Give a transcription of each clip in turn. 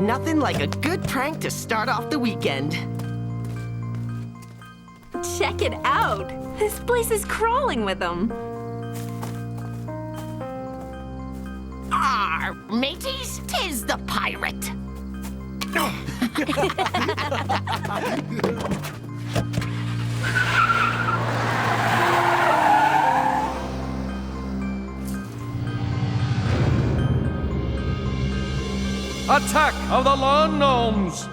Nothing like a good prank to start off the weekend. Check it out. This place is crawling with them. Arr, mateys, 'tis the pirate. Attack of the Lawn Gnomes!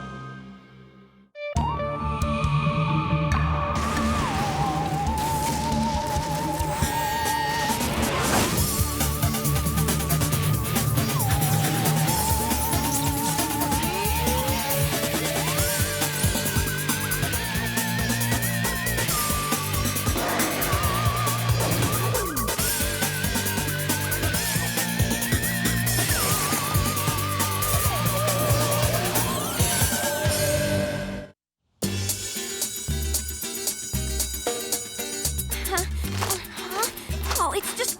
Oh, it's just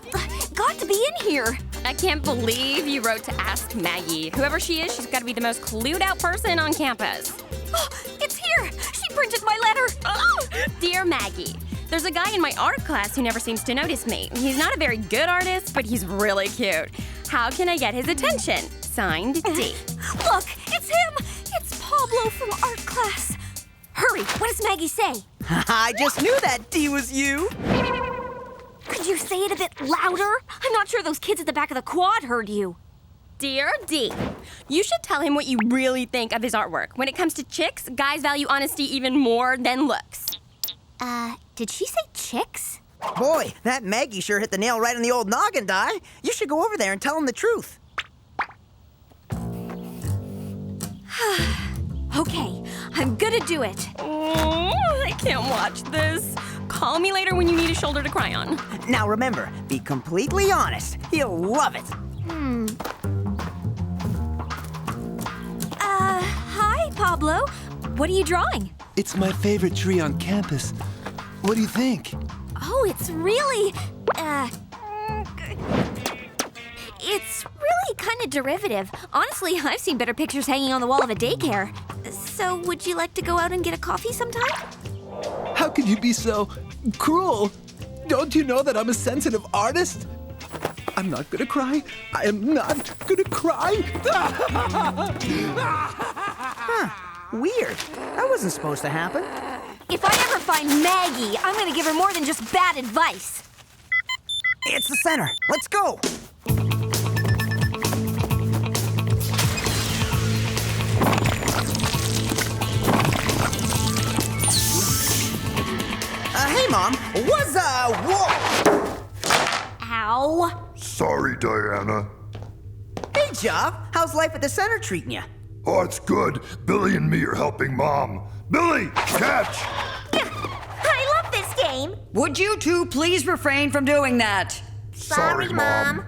got to be in here. I can't believe you wrote to ask Maggie. Whoever she is, she's got to be the most clued out person on campus. Oh, it's here. She printed my letter. Oh. Dear Maggie, there's a guy in my art class who never seems to notice me. He's not a very good artist, but he's really cute. How can I get his attention? Signed, D. Look, it's him. It's Pablo from art class. Hurry, what does Maggie say? I just knew that D was you. Could you say it a bit louder? I'm not sure those kids at the back of the quad heard you. Dear D, you should tell him what you really think of his artwork. When it comes to chicks, guys value honesty even more than looks. Did she say chicks? Boy, that Maggie sure hit the nail right on the old noggin, Di. You should go over there and tell him the truth. Okay, I'm gonna do it. Oh, I can't watch this. Call me later when you need a shoulder to cry on. Now remember, be completely honest. He'll love it. Hi, Pablo. What are you drawing? It's my favorite tree on campus. What do you think? Oh, it's really, it's really kind of derivative. Honestly, I've seen better pictures hanging on the wall of a daycare. So, would you like to go out and get a coffee sometime? How could you be so cruel? Don't you know that I'm a sensitive artist? I'm not gonna cry. I am not gonna cry. Weird. That wasn't supposed to happen. If I ever find Maggie, I'm gonna give her more than just bad advice. It's the center. Let's go. Hey, Mom. What's whoa? Ow. Sorry, Diana. Hey, Job. How's life at the center treating you? Oh, it's good. Billy and me are helping Mom. Billy, catch! I love this game. Would you two please refrain from doing that? Sorry, Mom.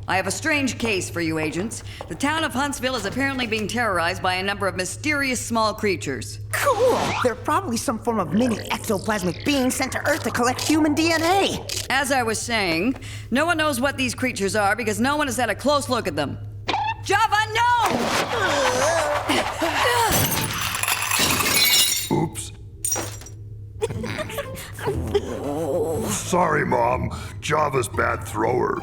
I have a strange case for you, agents. The town of Huntsville is apparently being terrorized by a number of mysterious small creatures. Cool. They're probably some form of mini ectoplasmic being sent to Earth to collect human DNA. As I was saying, no one knows what these creatures are because no one has had a close look at them. Java, no! Oops. Sorry, Mom. Java's bad thrower.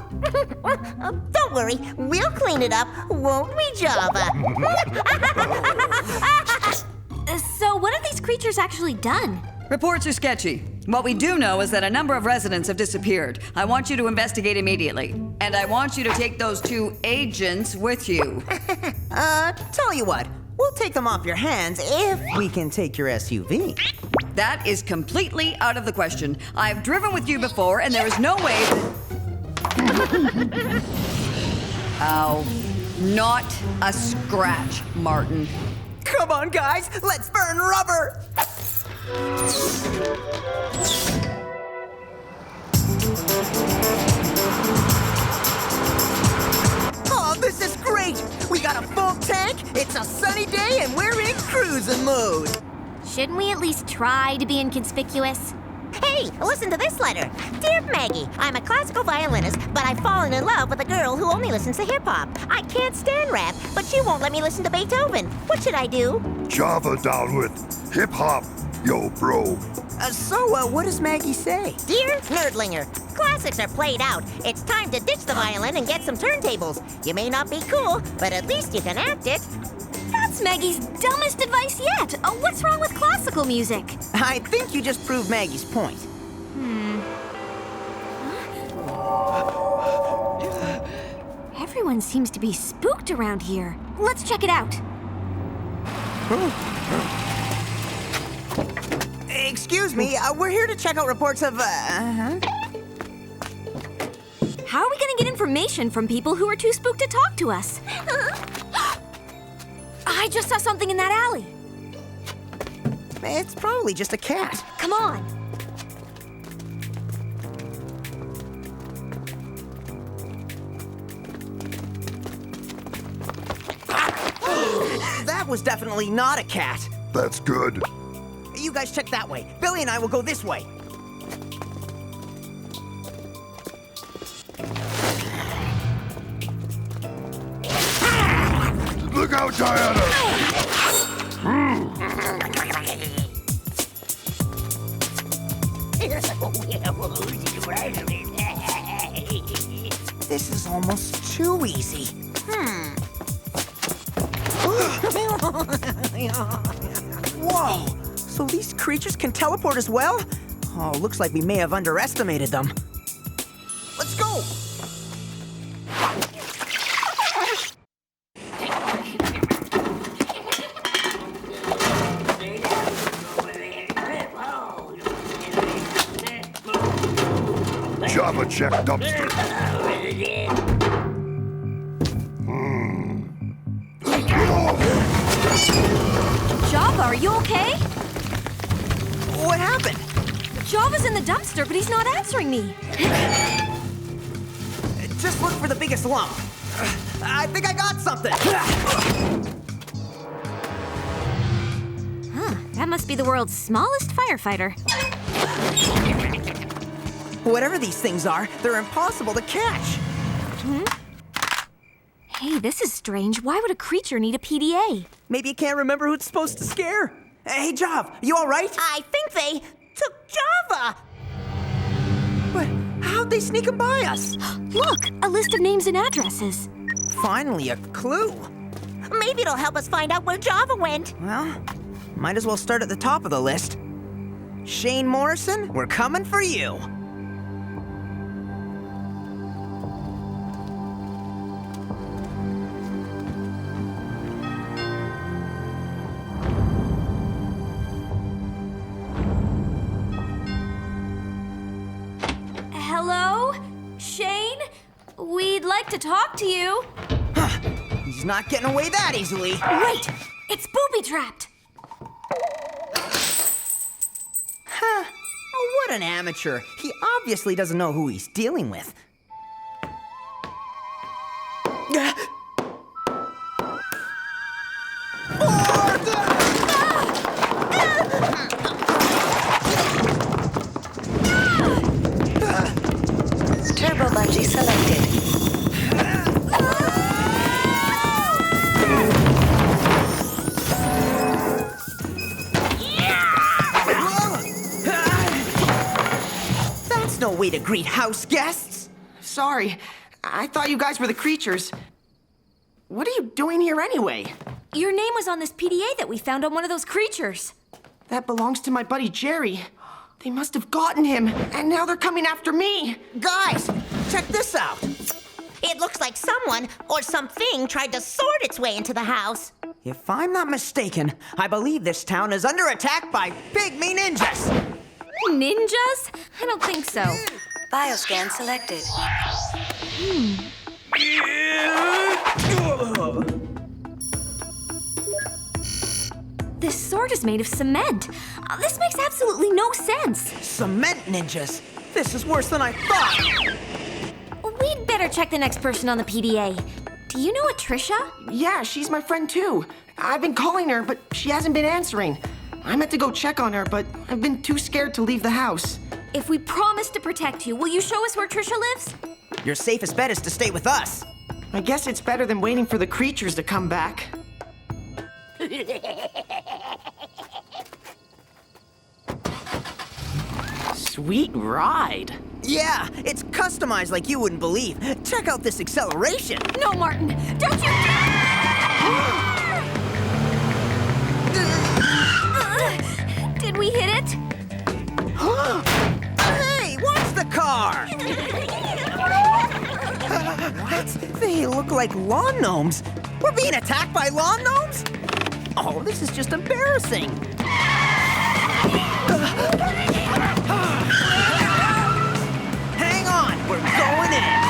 Don't worry, we'll clean it up, won't we, Java? So what have these creatures actually done? Reports are sketchy. What we do know is that a number of residents have disappeared. I want you to investigate immediately. And I want you to take those two agents with you. Tell you what. We'll take them off your hands if we can take your SUV. That is completely out of the question. I've driven with you before, and there is no way that... Ow. Not a scratch, Martin. Come on, guys. Let's burn rubber. Oh, this is great. We got a full tank, it's a sunny day, and we're in cruising mode. Shouldn't we at least try to be inconspicuous? Hey, listen to this letter. Dear Maggie, I'm a classical violinist, but I've fallen in love with a girl who only listens to hip-hop. I can't stand rap, but She won't let me listen to Beethoven. What should I do? Java down with hip-hop, yo bro. What does Maggie say? Dear Nerdlinger, classics are played out. It's time to ditch the violin and get some turntables. You may not be cool, but at least you can act it. That's Maggie's dumbest advice yet. Oh, what's wrong with classical music? I think you just proved Maggie's point. Everyone seems to be spooked around here. Let's check it out. Excuse me, we're here to check out reports of, How are we gonna get information from people who are too spooked to talk to us? I just saw something in that alley. It's probably just a cat. Come on. That was definitely not a cat. That's good. You guys check that way. Billy and I will go this way. Look out, Diana! This is almost too easy. Whoa! So these creatures can teleport as well? Oh, looks like we may have underestimated them. Let's go! Java check dumpster. Java, are you okay? What happened? Java's in the dumpster, but he's not answering me. Just look for the biggest lump. I think I got something. Huh, that must be the world's smallest firefighter. Whatever these things are, they're impossible to catch. Hey, this is strange. Why would a creature need a PDA? Maybe you can't remember who it's supposed to scare. Hey, Jav, you all right? I think they took Java. But how'd they sneak him by us? Look, a list of names and addresses. Finally, a clue. Maybe it'll help us find out where Java went. Well, might as well start at the top of the list. Shane Morrison, we're coming for you. Hello? Shane? We'd like to talk to you. He's not getting away that easily. Wait! It's booby-trapped! Huh. Oh, what an amateur. He obviously doesn't know who he's dealing with. Turbo bungee selected. That's no way to greet house guests. Sorry, I thought you guys were the creatures. What are you doing here anyway? Your name was on this PDA that we found on one of those creatures. That belongs to my buddy Jerry. They must have gotten him, and now they're coming after me. Guys, check this out. It looks like someone or something tried to sword its way into the house. If I'm not mistaken, I believe this town is under attack by pygmy ninjas. Ninjas? I don't think so. Bioscan selected. This sword is made of cement. This makes absolutely no sense. Cement ninjas. This is worse than I thought. We'd better check the next person on the PDA. Do you know a Trisha? Yeah, she's my friend too. I've been calling her, but she hasn't been answering. I meant to go check on her, but I've been too scared to leave the house. If we promise to protect you, will you show us where Trisha lives? Your safest bet is to stay with us. I guess it's better than waiting for the creatures to come back. Sweet ride. Yeah, it's customized like you wouldn't believe. Check out this acceleration. No, Martin, don't you dare! Did we hit it? Hey, watch the car! What? They look like lawn gnomes. We're being attacked by lawn gnomes? Oh, this is just embarrassing. Hang on, we're going in.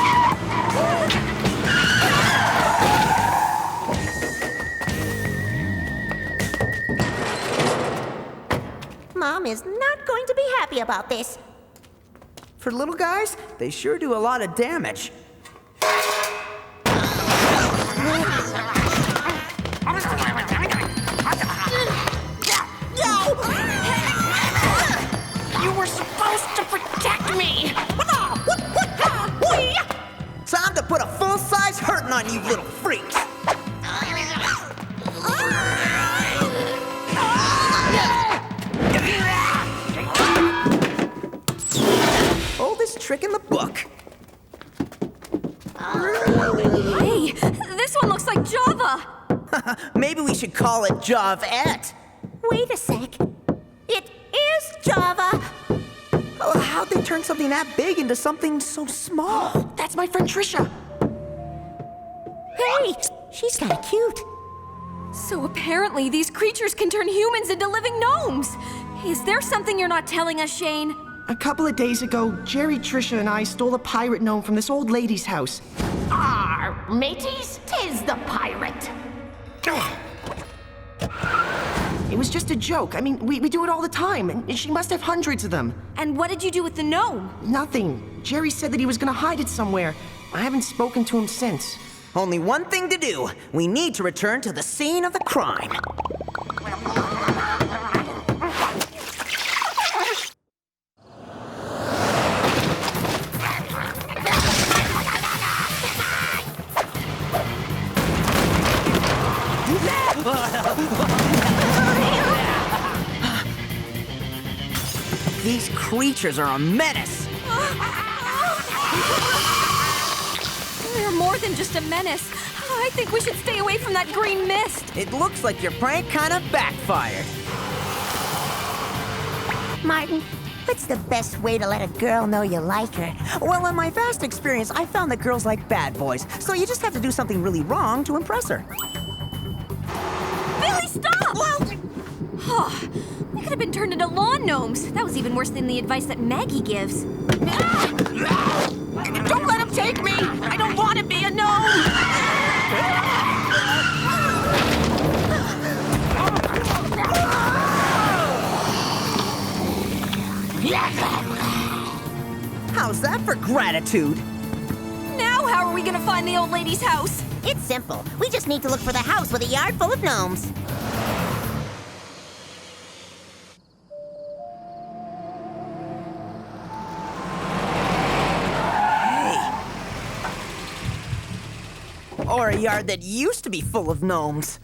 Mom is not going to be happy about this. For little guys, they sure do a lot of damage. You were supposed to protect me! Time to put a full-size hurting on you little freaks. Oldest trick in the book. Hey, this one looks like Java. Maybe we should call it Javette. Wait a sec. It is Java. Oh, how'd they turn something that big into something so small? That's my friend Trisha. Hey, she's kind of cute. So apparently these creatures can turn humans into living gnomes. Is there something you're not telling us, Shane? A couple of days ago, Jerry, Trisha, and I stole a pirate gnome from this old lady's house. Arr, mateys, 'tis the pirate. It was just a joke. I mean, we do it all the time, and she must have hundreds of them. And what did you do with the gnome? Nothing. Jerry said that he was gonna hide it somewhere. I haven't spoken to him since. Only one thing to do. We need to return to the scene of the crime. These creatures are a menace. They're more than just a menace. I think we should stay away from that green mist. It looks like your prank kind of backfired. Martin, what's the best way to let a girl know you like her? Well, in my vast experience, I found that girls like bad boys, so you just have to do something really wrong to impress her. Billy, stop! We could have been turned into lawn gnomes. That was even worse than the advice that Maggie gives. Don't let him take me! I don't want to be a gnome! How's that for gratitude? Now how are we gonna find the old lady's house? It's simple. We just need to look for the house with a yard full of gnomes. Or a yard that used to be full of gnomes.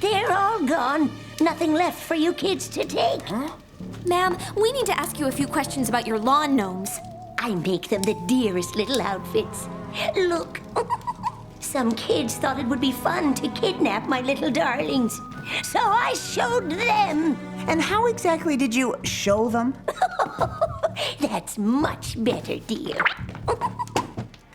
They're all gone. Nothing left for you kids to take. Ma'am, we need to ask you a few questions about your lawn gnomes. I make them the dearest little outfits. Look. Some kids thought it would be fun to kidnap my little darlings. So I showed them. And how exactly did you show them? That's much better, dear.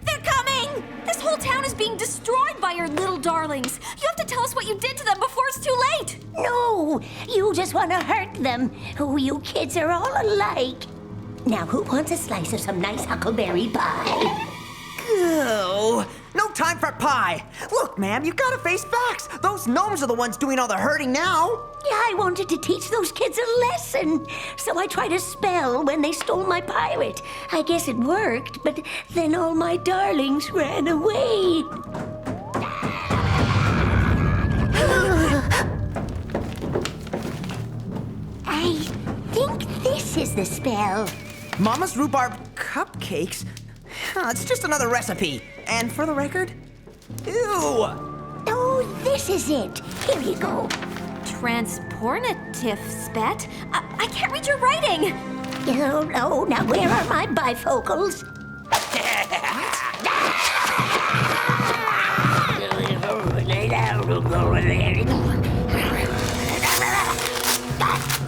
They're coming! This whole town is being destroyed by your little darlings. You have to tell us what you did to them before it's too late. No, you just want to hurt them. Oh, you kids are all alike. Now, who wants a slice of some nice huckleberry pie? Oh, no time for pie. Look, ma'am, you gotta face facts. Those gnomes are the ones doing all the hurting now. Yeah, I wanted to teach those kids a lesson. So I tried a spell when they stole my pirate. I guess it worked, but then all my darlings ran away. I think this is the spell? Mama's rhubarb cupcakes? It's just another recipe. And for the record, ew! Oh, this is it. Here you go. Transportative, Spet? I can't read your writing. Oh, no. Now, where are my bifocals?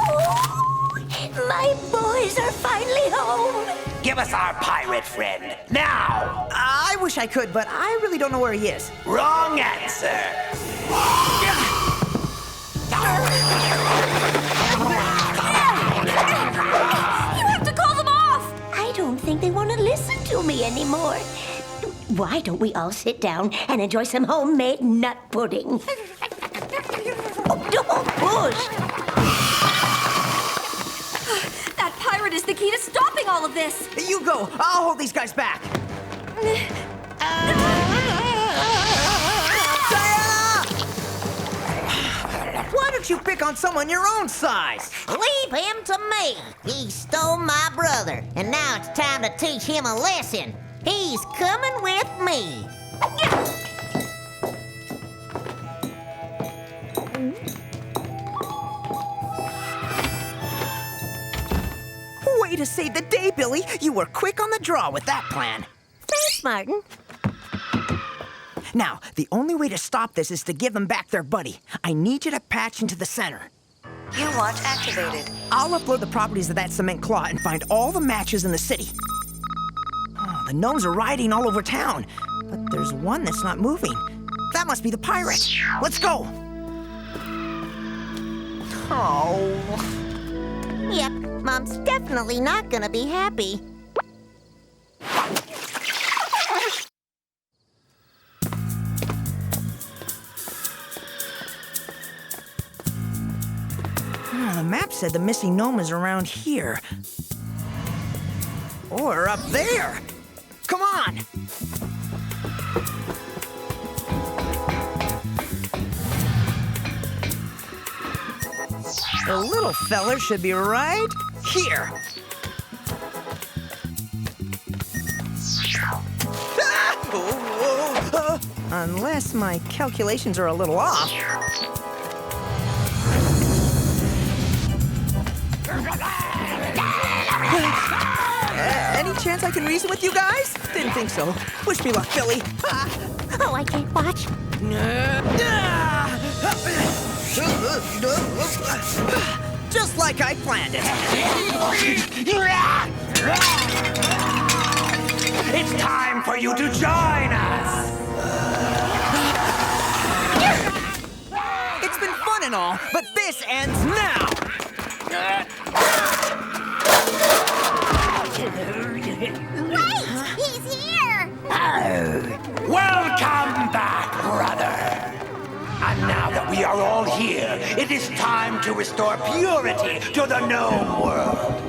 Oh, my boys are finally home. Give us our pirate friend, now! I wish I could, but I really don't know where he is. Wrong answer! You have to call them off! I don't think they want to listen to me anymore. Why don't we all sit down and enjoy some homemade nut pudding? Oh, don't push! That pirate is the key to stopping all of this. You go. I'll hold these guys back. Why don't you pick on someone your own size? Leave him to me. He stole my brother, and now it's time to teach him a lesson. He's coming with me. Way to save the day, Billy. You were quick on the draw with that plan. Thanks, Martin. Now, the only way to stop this is to give them back their buddy. I need you to patch into the center. You want activated. I'll upload the properties of that cement claw and find all the matches in the city. Oh, the gnomes are riding all over town, but there's one that's not moving. That must be the pirate. Let's go. Oh. Yep, Mom's definitely not gonna be happy. The map said the missing gnome is around here. Or up there. Come on! The little feller should be right here. Unless my calculations are a little off. Any chance I can reason with you guys? Didn't think so. Wish me luck, Billy. Oh, I can't watch. Just like I planned it. It's time for you to join us! It's been fun and all, but this ends now. Wait! He's here! Welcome back, brother! And now that we are all here, it is time to restore purity to the gnome world.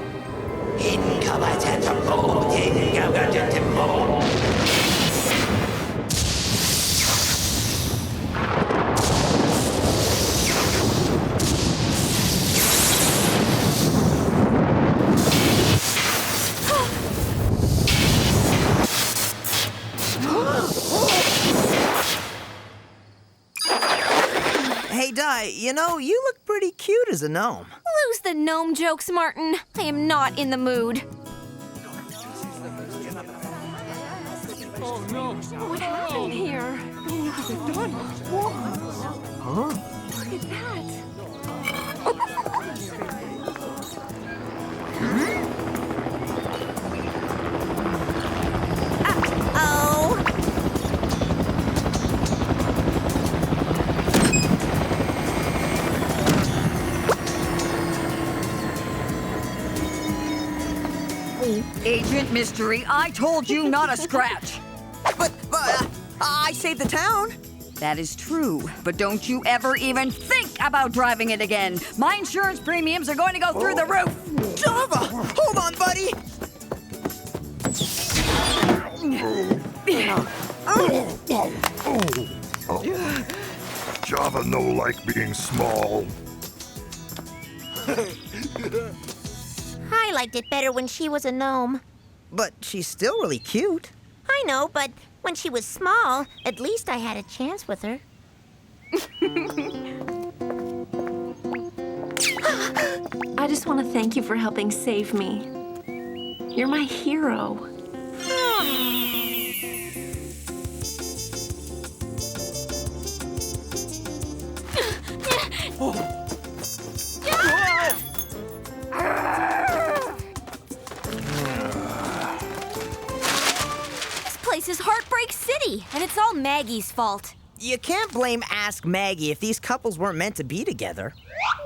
Hey, Di, you know, you look pretty cute as a gnome. Lose the gnome jokes, Martin. I am not in the mood. Oh no! What happened here? Huh? Look at that. Oh. Agent Mystery, I told you not a scratch. But I saved the town. That is true, but don't you ever even think about driving it again. My insurance premiums are going to go through the roof. Java, hold on, buddy. Java no like being small. Hi, liked it better when she was a gnome. But she's still really cute. I know, but when she was small, at least I had a chance with her. I just want to thank you for helping save me. You're my hero. This place is Heartbreak City, and it's all Maggie's fault. You can't blame Ask Maggie if these couples weren't meant to be together.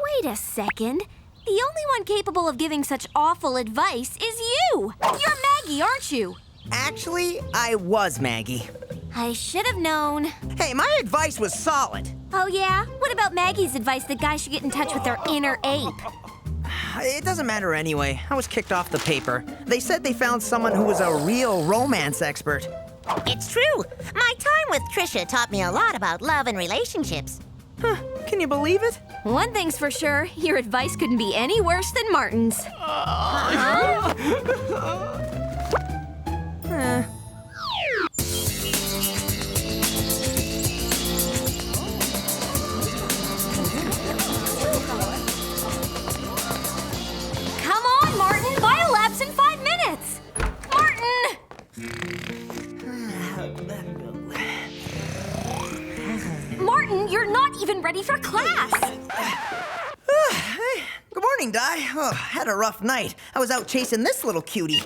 Wait a second. The only one capable of giving such awful advice is you. You're Maggie, aren't you? Actually, I was Maggie. I should have known. Hey, my advice was solid. Oh, yeah? What about Maggie's advice that guys should get in touch with their inner ape? It doesn't matter anyway. I was kicked off the paper. They said they found someone who was a real romance expert. It's true. My time with Trisha taught me a lot about love and relationships. Huh, can you believe it? One thing's for sure, your advice couldn't be any worse than Martin's. Come on, Martin! Biolab's in 5 minutes! Martin! Martin, you're not even ready for class! Good morning, Di. Oh, had a rough night. I was out chasing this little cutie.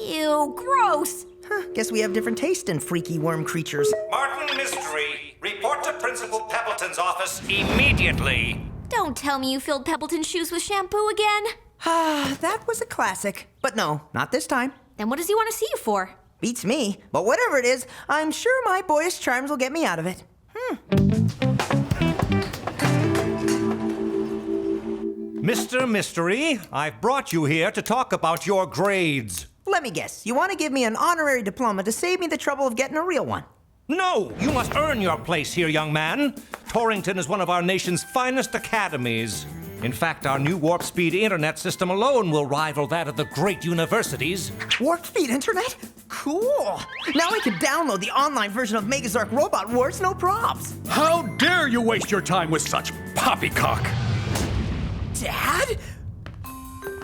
Ew, gross! Guess we have different taste in freaky worm creatures. Martin Mystery, report to Principal Pebbleton's office immediately. Don't tell me you filled Pebbleton's shoes with shampoo again. That was a classic. But no, not this time. Then what does he want to see you for? Beats me, but whatever it is, I'm sure my boyish charms will get me out of it. Mr. Mystery, I've brought you here to talk about your grades. Let me guess, you want to give me an honorary diploma to save me the trouble of getting a real one? No, you must earn your place here, young man. Torrington is one of our nation's finest academies. In fact, our new warp-speed internet system alone will rival that of the great universities. Warp-speed internet? Cool! Now I can download the online version of Megazork Robot Wars, no probs. How dare you waste your time with such poppycock? Dad?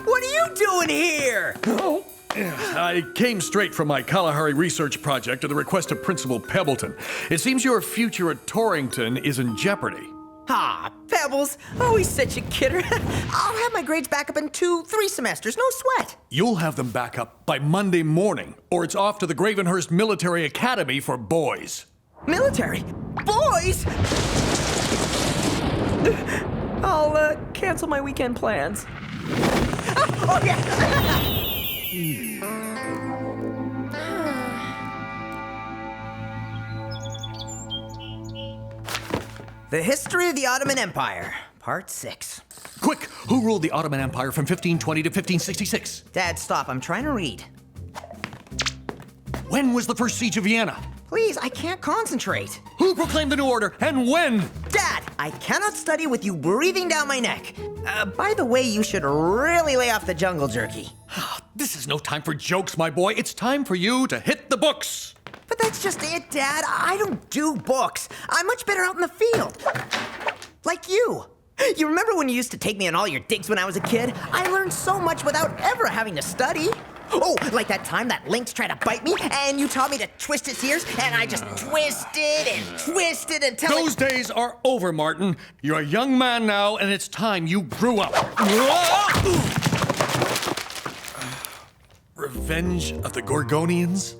What are you doing here? Oh, I came straight from my Kalahari research project at the request of Principal Pebbleton. It seems your future at Torrington is in jeopardy. Ah, Pebbles. Always such a kidder. I'll have my grades back up in 2-3 semesters, no sweat. You'll have them back up by Monday morning, or it's off to the Gravenhurst Military Academy for boys. Military? Boys? I'll cancel my weekend plans. Oh, yeah! The History of the Ottoman Empire, Part 6. Quick, who ruled the Ottoman Empire from 1520 to 1566? Dad, stop, I'm trying to read. When was the first siege of Vienna? Please, I can't concentrate. Who proclaimed the New Order, and when? Dad, I cannot study with you breathing down my neck. By the way, you should really lay off the jungle jerky. This is no time for jokes, my boy. It's time for you to hit the books. But that's just it, Dad. I don't do books. I'm much better out in the field. Like you. You remember when you used to take me on all your digs when I was a kid? I learned so much without ever having to study. Oh, like that time that lynx tried to bite me, and you taught me to twist its ears, and I just twisted until Those days are over, Martin. You're a young man now, and it's time you grew up. Revenge of the Gorgonians?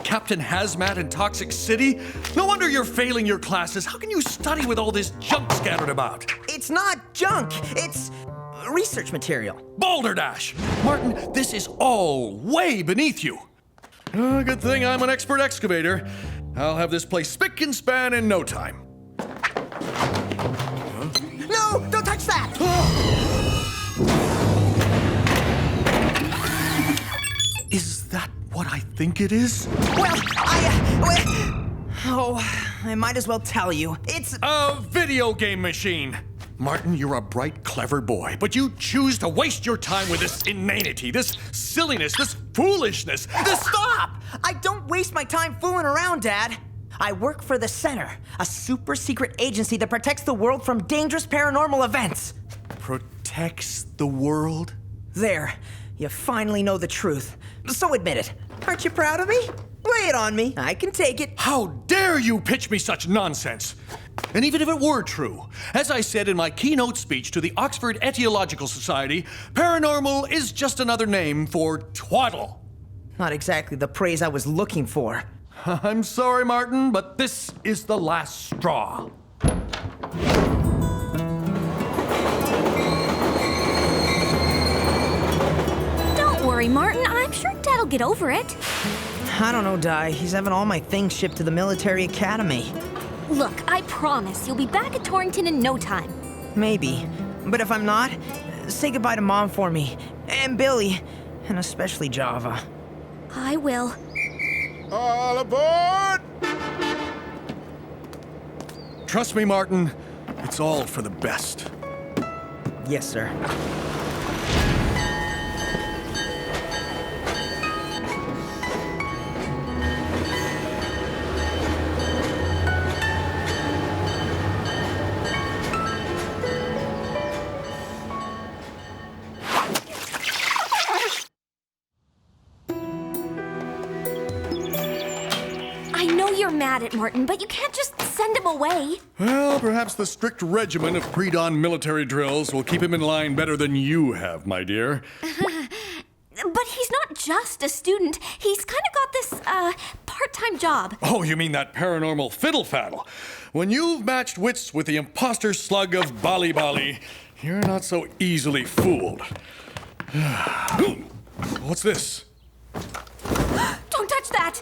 Captain Hazmat in Toxic City? No wonder you're failing your classes. How can you study with all this junk scattered about? It's not junk. It's research material. Balderdash! Martin, this is all way beneath you. Oh, good thing I'm an expert excavator. I'll have this place spick and span in no time. No, don't touch that! Is that what I think it is? Well, I might as well tell you. It's a video game machine. Martin, you're a bright, clever boy, but you choose to waste your time with this inanity, this silliness, this foolishness, this— Stop! I don't waste my time fooling around, Dad. I work for the Center, a super secret agency that protects the world from dangerous paranormal events. Protects the world? There, you finally know the truth. So admit it. Aren't you proud of me? Lay it on me. I can take it. How dare you pitch me such nonsense? And even if it were true, as I said in my keynote speech to the Oxford Etiological Society, paranormal is just another name for twaddle. Not exactly the praise I was looking for. I'm sorry, Martin, but this is the last straw. Don't worry, Martin. I'm sure Dad'll get over it. I don't know, Di. He's having all my things shipped to the military academy. Look, I promise you'll be back at Torrington in no time. Maybe. But if I'm not, say goodbye to Mom for me. And Billy. And especially Java. I will. All aboard! Trust me, Martin, it's all for the best. Yes, sir. You're mad at Martin, but you can't just send him away. Well, perhaps the strict regimen of pre-dawn military drills will keep him in line better than you have, my dear. But he's not just a student. He's kind of got this, part-time job. Oh, you mean that paranormal fiddle-faddle. When you've matched wits with the imposter slug of Bali Bali, you're not so easily fooled. What's this? Don't touch that!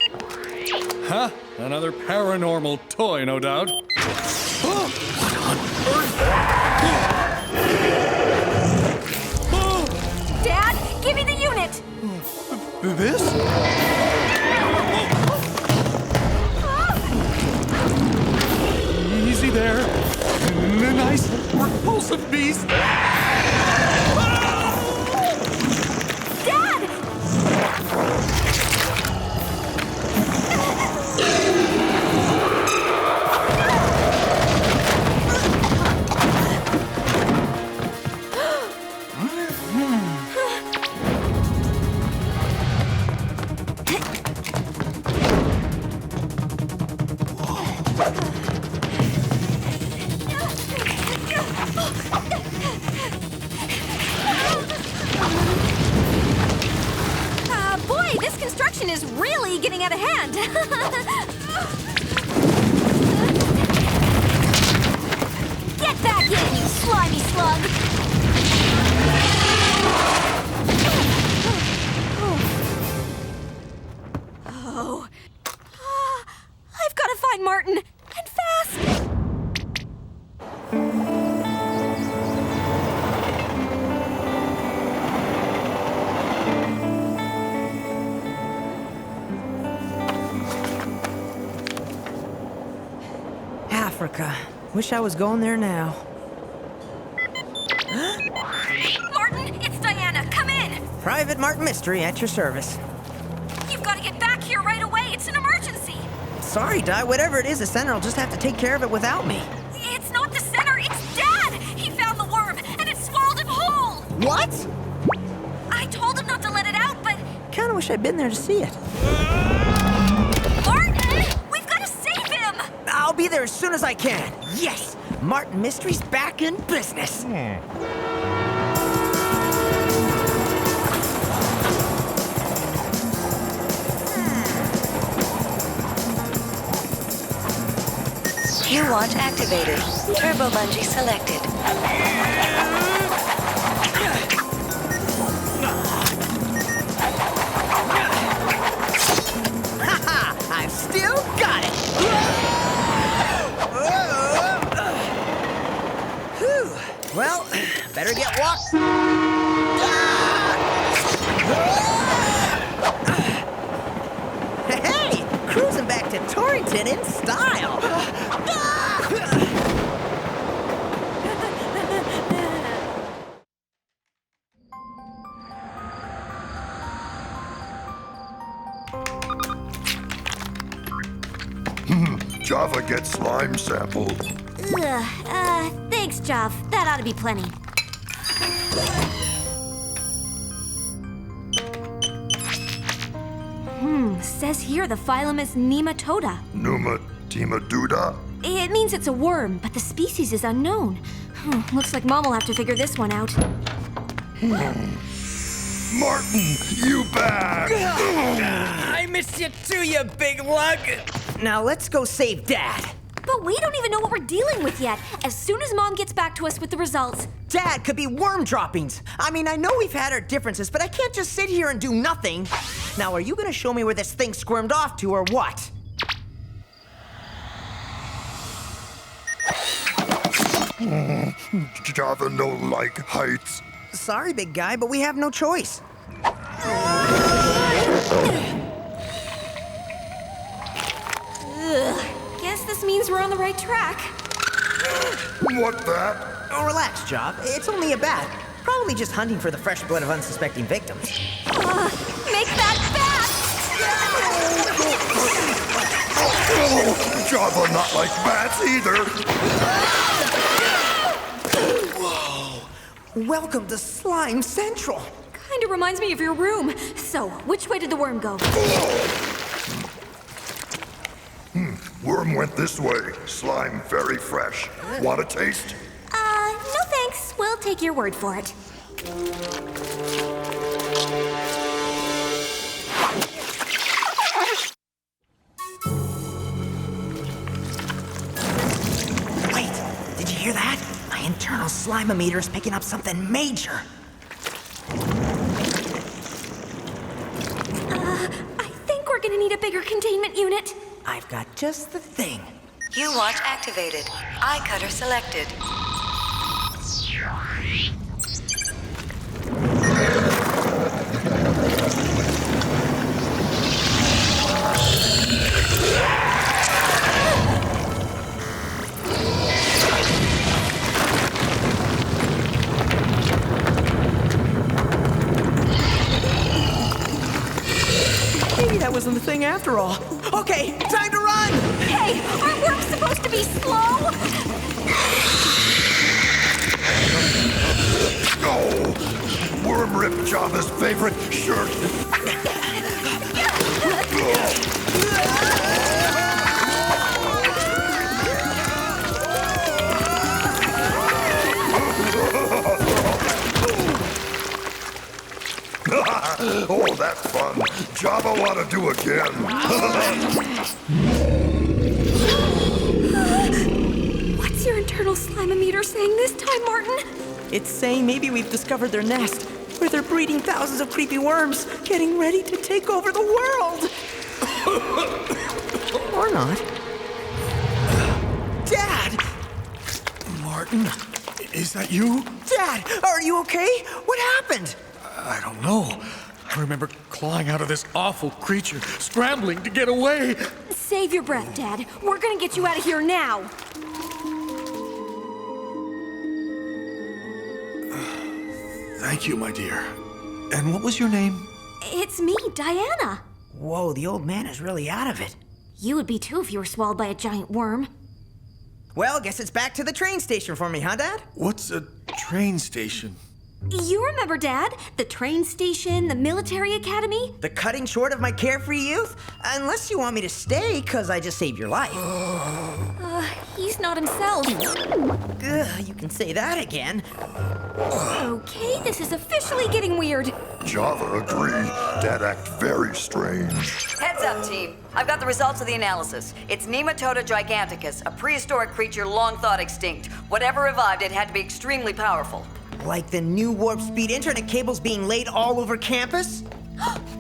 Huh? Another paranormal toy, no doubt. Oh, what on earth? Oh. Dad, give me the unit! This? Easy there. Nice, repulsive beast. Boy, this construction is really getting out of hand. Get back in, you slimy slug! Oh. I've got to find Martin, and fast! Africa. Wish I was going there now. Martin, it's Diana. Come in. Private Martin Mystery at your service. You've got to get back here right away. It's an emergency. Sorry, Di. Whatever it is, the Center will just have to take care of it without me. It's not the Center. It's Dad. He found the worm, and it swallowed him whole. What? I told him not to let it out, but... Kinda wish I'd been there to see it. Martin! We've got to save him! I'll be there as soon as I can. Yes! Martin Mystery's back in business. Gear watch activated. Turbo bungee selected. Haha! I've still got it! Whew. Well, better get walked. Hey! Cruising back to Torrington in style! Java get slime sample. Thanks, Jav. That ought to be plenty. Says here the phylum is Nematoda. Nematoda? It means it's a worm, but the species is unknown. Looks like Mom will have to figure this one out. Martin, you back! I missed you too, you big lug! Now let's go save Dad. But we don't even know what we're dealing with yet. As soon as Mom gets back to us with the results. Dad could be worm droppings. I mean, I know we've had our differences, but I can't just sit here and do nothing. Now, are you gonna show me where this thing squirmed off to, or what? Java no like heights. Sorry, big guy, but we have no choice. Guess this means we're on the right track. What that? Oh, relax, Job. It's only a bat. Probably just hunting for the fresh blood of unsuspecting victims. Make that bat! Oh, Java not like bats either. Welcome to Slime Central. Kinda reminds me of your room. So, which way did the worm go? Worm went this way. Slime very fresh. Want a taste? No thanks. We'll take your word for it. Wait, did you hear that? My internal slime-o-meter is picking up something major. I think we're gonna need a bigger containment unit. I've got just the thing. U-Watch activated. Eye cutter selected. Maybe that wasn't the thing after all. Okay, time to run! Hey, aren't worms supposed to be slow? Oh, worm ripped Java's favorite shirt. Oh, that's fun. Java want to do again. What's your internal slime-o-meter saying this time, Martin? It's saying maybe we've discovered their nest, where they're breeding thousands of creepy worms, getting ready to take over the world. Or not. Dad! Martin, is that you? Dad, are you okay? What happened? I don't know. I remember clawing out of this awful creature, scrambling to get away. Save your breath, Dad. We're gonna get you out of here now. Thank you, my dear. And what was your name? It's me, Diana. Whoa, the old man is really out of it. You would be too if you were swallowed by a giant worm. Well, guess it's back to the train station for me, huh, Dad? What's a train station? You remember, Dad? The train station, the military academy? The cutting short of my carefree youth? Unless you want me to stay, because I just saved your life. He's not himself. You can say that again. Okay, this is officially getting weird. Java agree. Dad act very strange. Heads up, team. I've got the results of the analysis. It's Nematoda giganticus, a prehistoric creature long thought extinct. Whatever revived it had to be extremely powerful. Like the new warp speed internet cables being laid all over campus?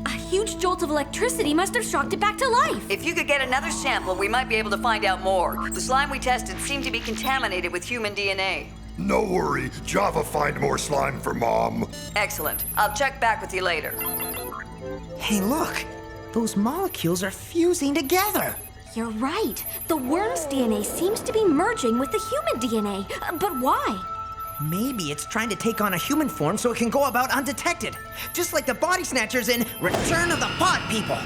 A huge jolt of electricity must have shocked it back to life. If you could get another sample, we might be able to find out more. The slime we tested seemed to be contaminated with human DNA. No worry. Java find more slime for Mom. Excellent. I'll check back with you later. Hey, look. Those molecules are fusing together. You're right. The worm's DNA seems to be merging with the human DNA. But why? Maybe it's trying to take on a human form so it can go about undetected. Just like the body snatchers in Return of the Pod People.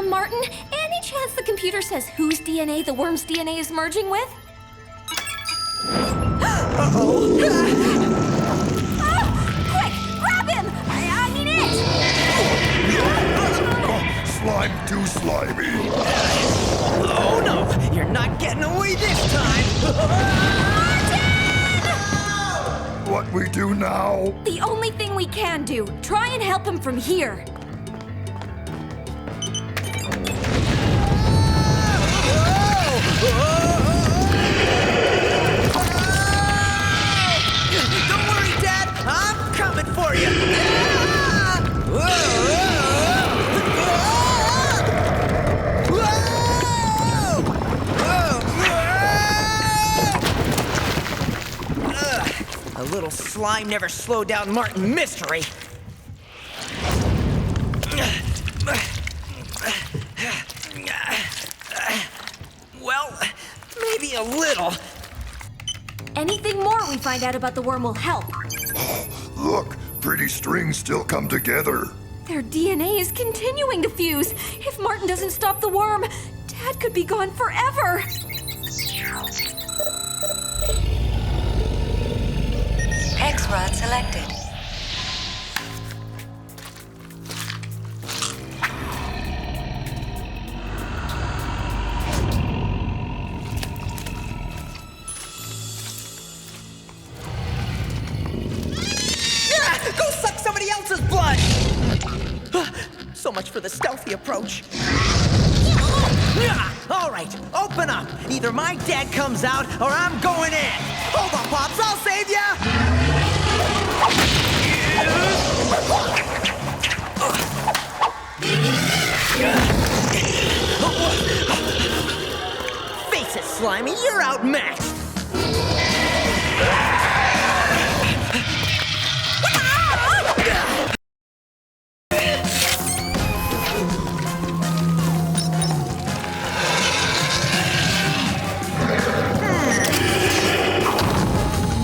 Martin, any chance the computer says whose DNA the worm's DNA is merging with? Uh-oh. Quick, grab him! I mean it! Slime too slimy. Oh no! You're not getting away this time! What we do now? The only thing we can do. Try and help him from here. Don't worry, Dad! I'm coming for you! A little slime never slowed down Martin Mystery. Well, maybe a little. Anything more we find out about the worm will help. Look, pretty strings still come together. Their DNA is continuing to fuse. If Martin doesn't stop the worm, Dad could be gone forever. X-Rod selected. Go suck somebody else's blood! So much for the stealthy approach. All right, open up. Either my dad comes out or I'm going in. Hold on, Pops, I'll save ya! Face it, Slimy, you're outmatched.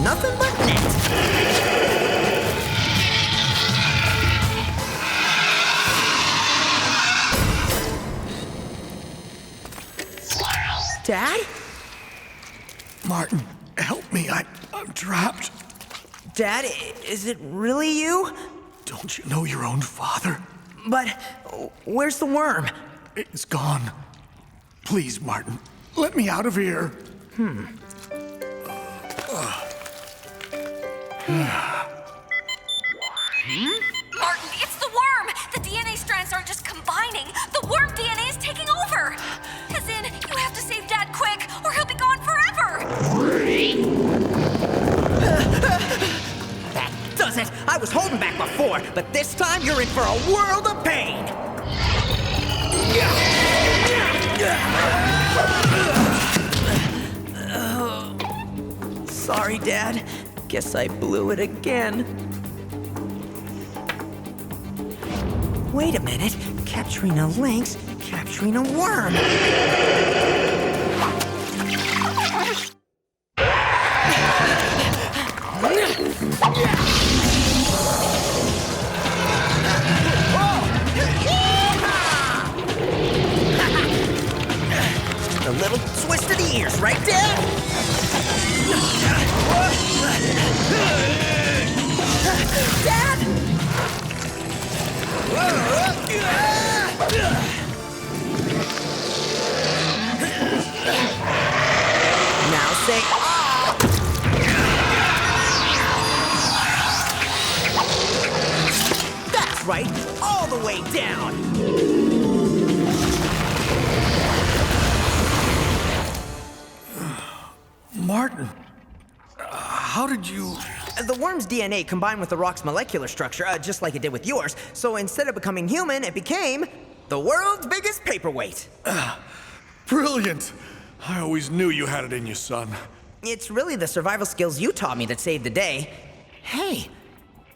Nothing but net. Dad? Martin, help me. I'm trapped. Dad, is it really you? Don't you know your own father? But where's the worm? It's gone. Please, Martin, let me out of here. Martin, it's the worm! The DNA strands aren't just combining. The worm DNA is taking over. As in, you have to save Dad quick, or he'll be gone forever. That does it! I was holding back before, but this time you're in for a world of pain! Sorry, Dad. Guess I blew it again. Wait a minute. Capturing a lynx, capturing a worm. A little twist of the ears, right, Dad? Dad! Now say ah! That's right, all the way down. Martin, how did you... The worm's DNA combined with the rock's molecular structure, just like it did with yours. So instead of becoming human, it became the world's biggest paperweight. Brilliant! I always knew you had it in you, son. It's really the survival skills you taught me that saved the day. Hey,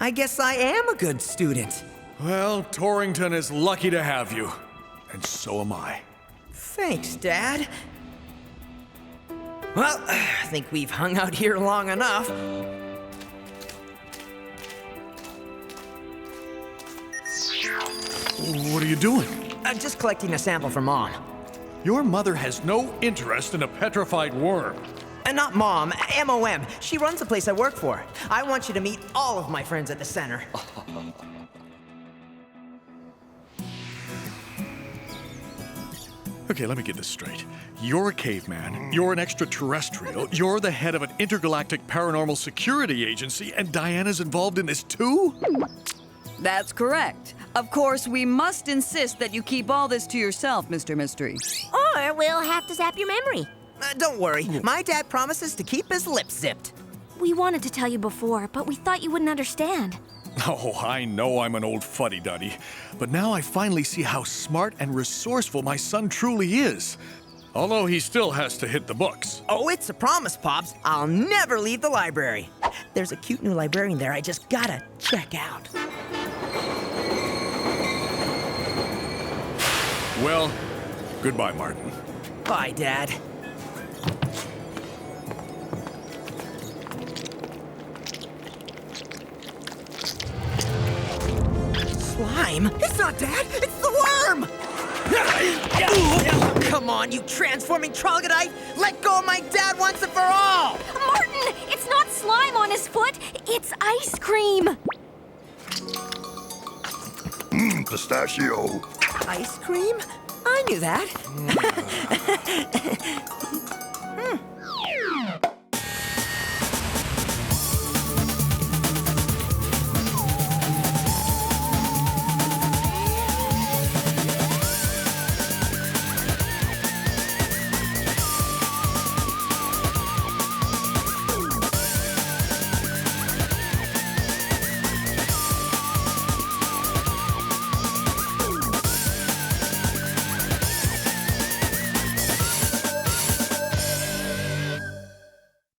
I guess I am a good student. Well, Torrington is lucky to have you. And so am I. Thanks, Dad. Well, I think we've hung out here long enough. What are you doing? I'm just collecting a sample from Mom. Your mother has no interest in a petrified worm. And not Mom, M.O.M. She runs the place I work for. I want you to meet all of my friends at the center. Okay, let me get this straight. You're a caveman, you're an extraterrestrial, you're the head of an intergalactic paranormal security agency, and Diana's involved in this too? That's correct. Of course, we must insist that you keep all this to yourself, Mr. Mystery. Or we'll have to zap your memory. Don't worry, my dad promises to keep his lips zipped. We wanted to tell you before, but we thought you wouldn't understand. Oh, I know I'm an old fuddy-duddy, but now I finally see how smart and resourceful my son truly is. Although he still has to hit the books. Oh, it's a promise, Pops. I'll never leave the library. There's a cute new librarian there I just gotta check out. Well, goodbye, Martin. Bye, Dad. Slime? It's not Dad! It's the worm! Come on, you transforming troglodyte! Let go of my dad once and for all! Martin, it's not slime on his foot, it's ice cream. Pistachio. Ice cream? I knew that.